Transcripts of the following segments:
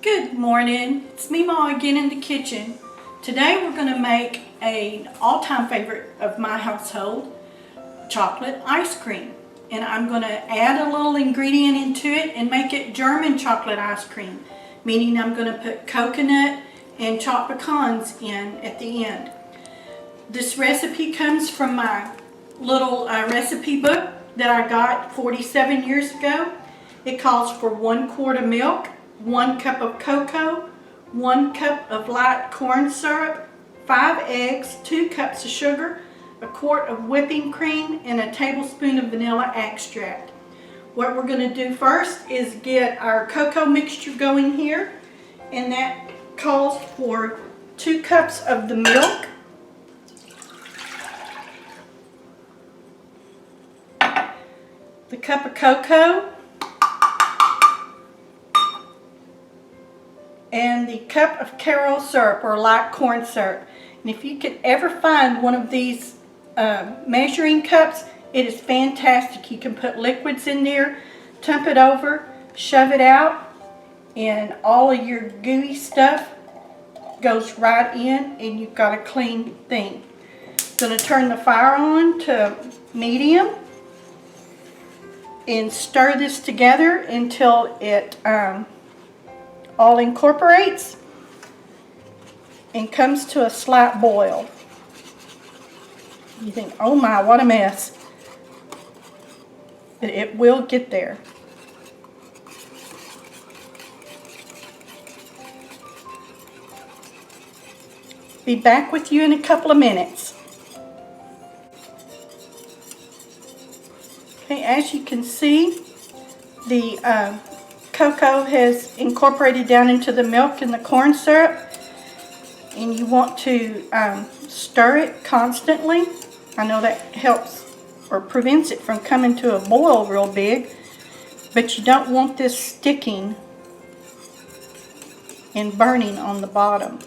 Good morning, it's Memaw again in the kitchen. Today we're going to make an all-time favorite of my household, chocolate ice cream. And I'm going to add a little ingredient into it and make it German chocolate ice cream. Meaning I'm going to put coconut and chopped pecans in at the end. This recipe comes from my little recipe book that I got 47 years ago. It calls for 1 quart of milk, 1 cup of cocoa, 1 cup of light corn syrup, 5 eggs, 2 cups of sugar, a quart of whipping cream, and a tablespoon of vanilla extract. What we're going to do first is get our cocoa mixture going here, and that calls for 2 cups of the milk, the cup of cocoa, and the cup of caramel syrup or light corn syrup. And if you could ever find one of these measuring cups, it is fantastic. You can put liquids in there, dump it over, shove it out, and all of your gooey stuff goes right in and you've got a clean thing. Going to turn the fire on to medium and stir this together until it all incorporates and comes to a slight boil. You think, oh my, what a mess. But it will get there. Be back with you in a couple of minutes. Okay, as you can see, the cocoa has incorporated down into the milk and the corn syrup, and you want to stir it constantly. I know that helps or prevents it from coming to a boil real big, but you don't want this sticking and burning on the bottom.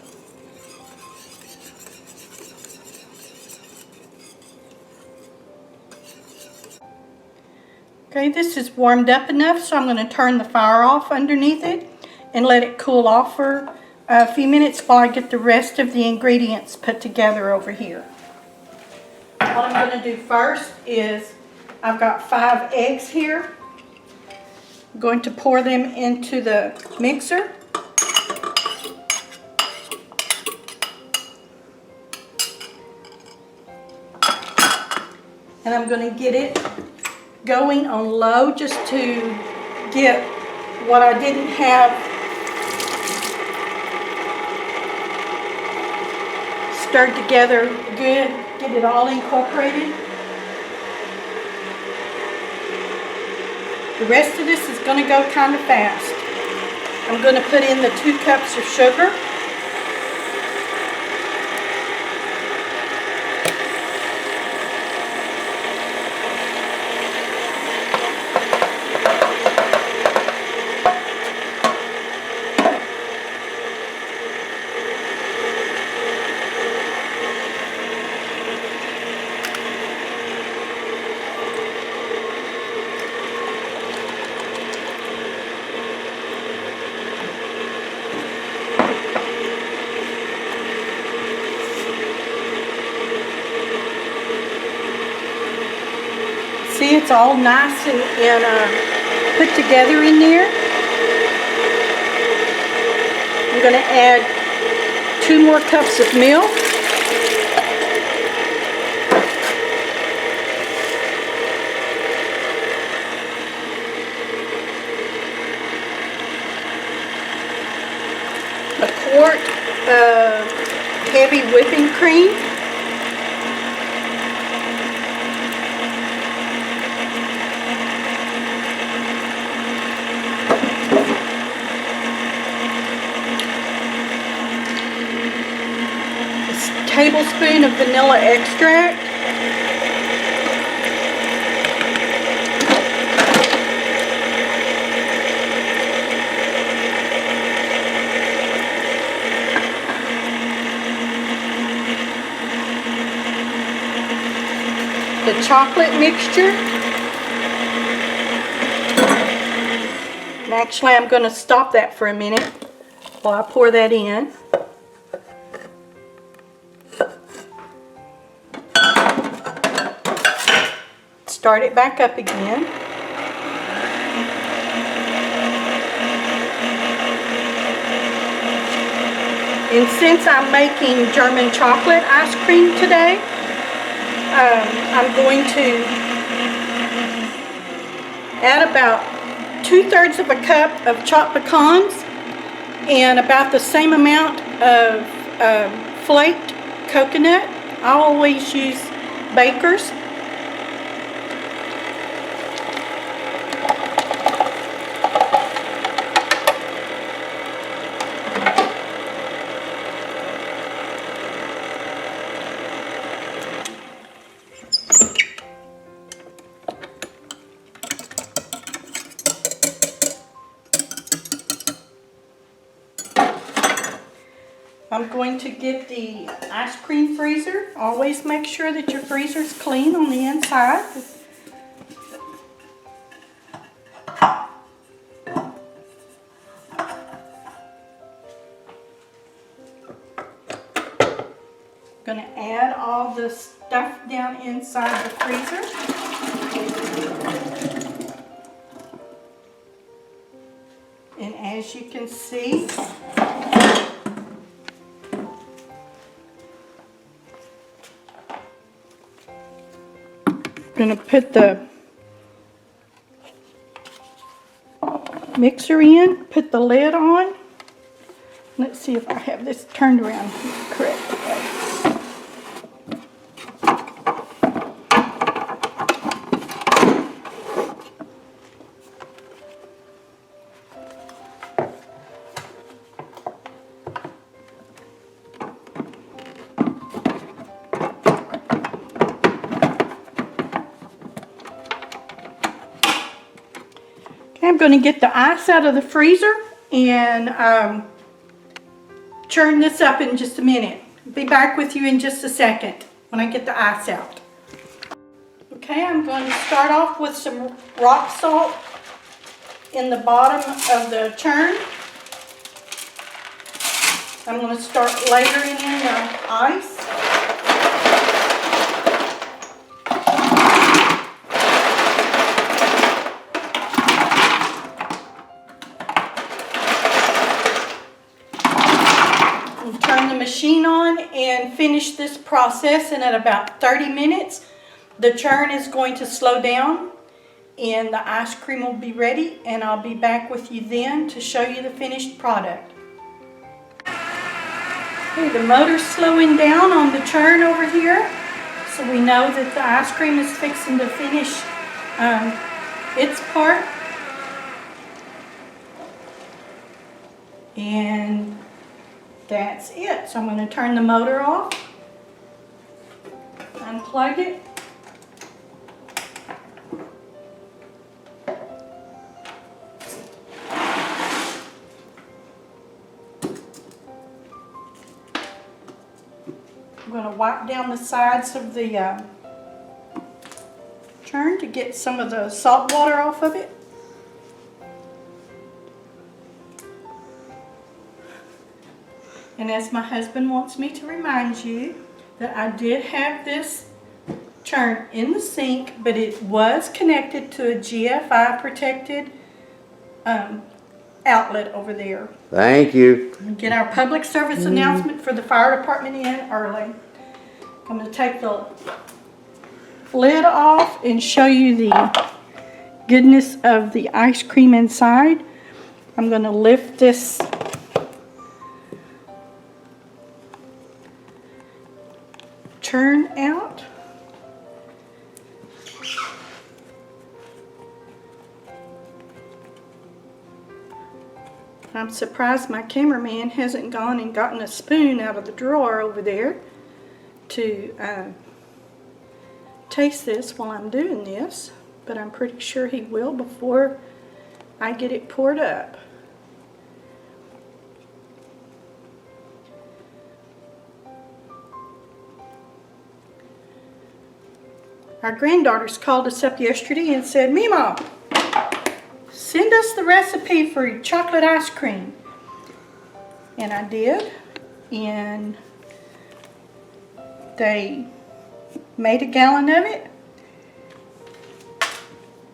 Okay, this is warmed up enough, so I'm going to turn the fire off underneath it and let it cool off for a few minutes while I get the rest of the ingredients put together over here. What I'm going to do first is I've got 5 eggs here. I'm going to pour them into the mixer. And I'm going to get it going on low just to get what I didn't have stirred together good, get it all incorporated. The rest of this is going to go kind of fast. I'm going to put in the 2 cups of sugar. See, it's all nice and put together in there. I'm going to add 2 more cups of milk. A quart of heavy whipping cream. Tablespoon of vanilla extract, the chocolate mixture, and actually I'm going to stop that for a minute. while I pour that in. Start it back up again. And since I'm making German chocolate ice cream today, I'm going to add about 2/3 of a cup of chopped pecans and about the same amount of flaked coconut. I always use Baker's. I'm going to get the ice cream freezer. Always make sure that your freezer is clean on the inside. I'm going to add all the stuff down inside the freezer. And as you can see, I'm going to put the mixer in, put the lid on. Let's see if I have this turned around the correct way. I'm going to get the ice out of the freezer and churn this up in just a minute. Be back with you in just a second when I get the ice out. Okay, I'm going to start off with some rock salt in the bottom of the churn. I'm going to start layering in the ice. Turn the machine on and finish this process, and at about 30 minutes the churn is going to slow down and the ice cream will be ready, and I'll be back with you then to show you the finished product. Okay, the motor's slowing down on the churn over here, so we know that the ice cream is fixing to finish its part. And that's it. So I'm going to turn the motor off, unplug it, I'm going to wipe down the sides of the churn to get some of the salt water off of it. And as my husband wants me to remind you that I did have this churn in the sink, but it was connected to a GFI protected outlet over there. Thank you. Get our public service announcement for the fire department in early. I'm going to take the lid off and show you the goodness of the ice cream inside. I'm going to lift this churn out. I'm surprised my cameraman hasn't gone and gotten a spoon out of the drawer over there to taste this while I'm doing this, but I'm pretty sure he will before I get it poured up. Our granddaughters called us up yesterday and said, "Memaw, send us the recipe for chocolate ice cream." And I did. And they made a gallon of it.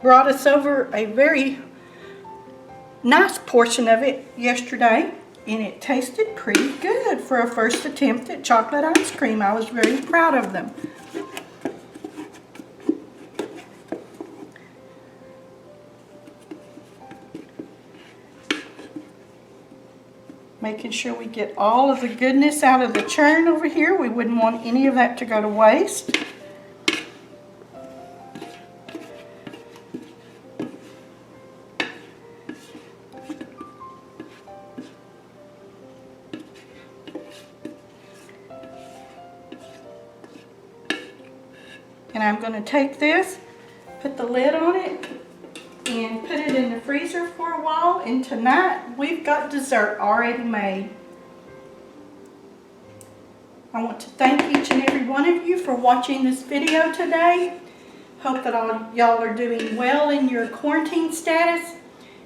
Brought us over a very nice portion of it yesterday. And it tasted pretty good for a first attempt at chocolate ice cream. I was very proud of them. Making sure we get all of the goodness out of the churn over here. We wouldn't want any of that to go to waste. And I'm going to take this, put the lid on it, and put it in the freezer for a while. And tonight we've got dessert already made. I want to thank each and every one of you for watching this video today. Hope that all y'all are doing well in your quarantine status.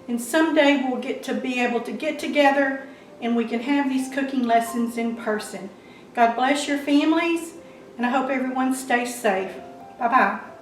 And someday we'll get to be able to get together and we can have these cooking lessons in person. God bless your families, and I hope everyone stays safe. Bye-bye.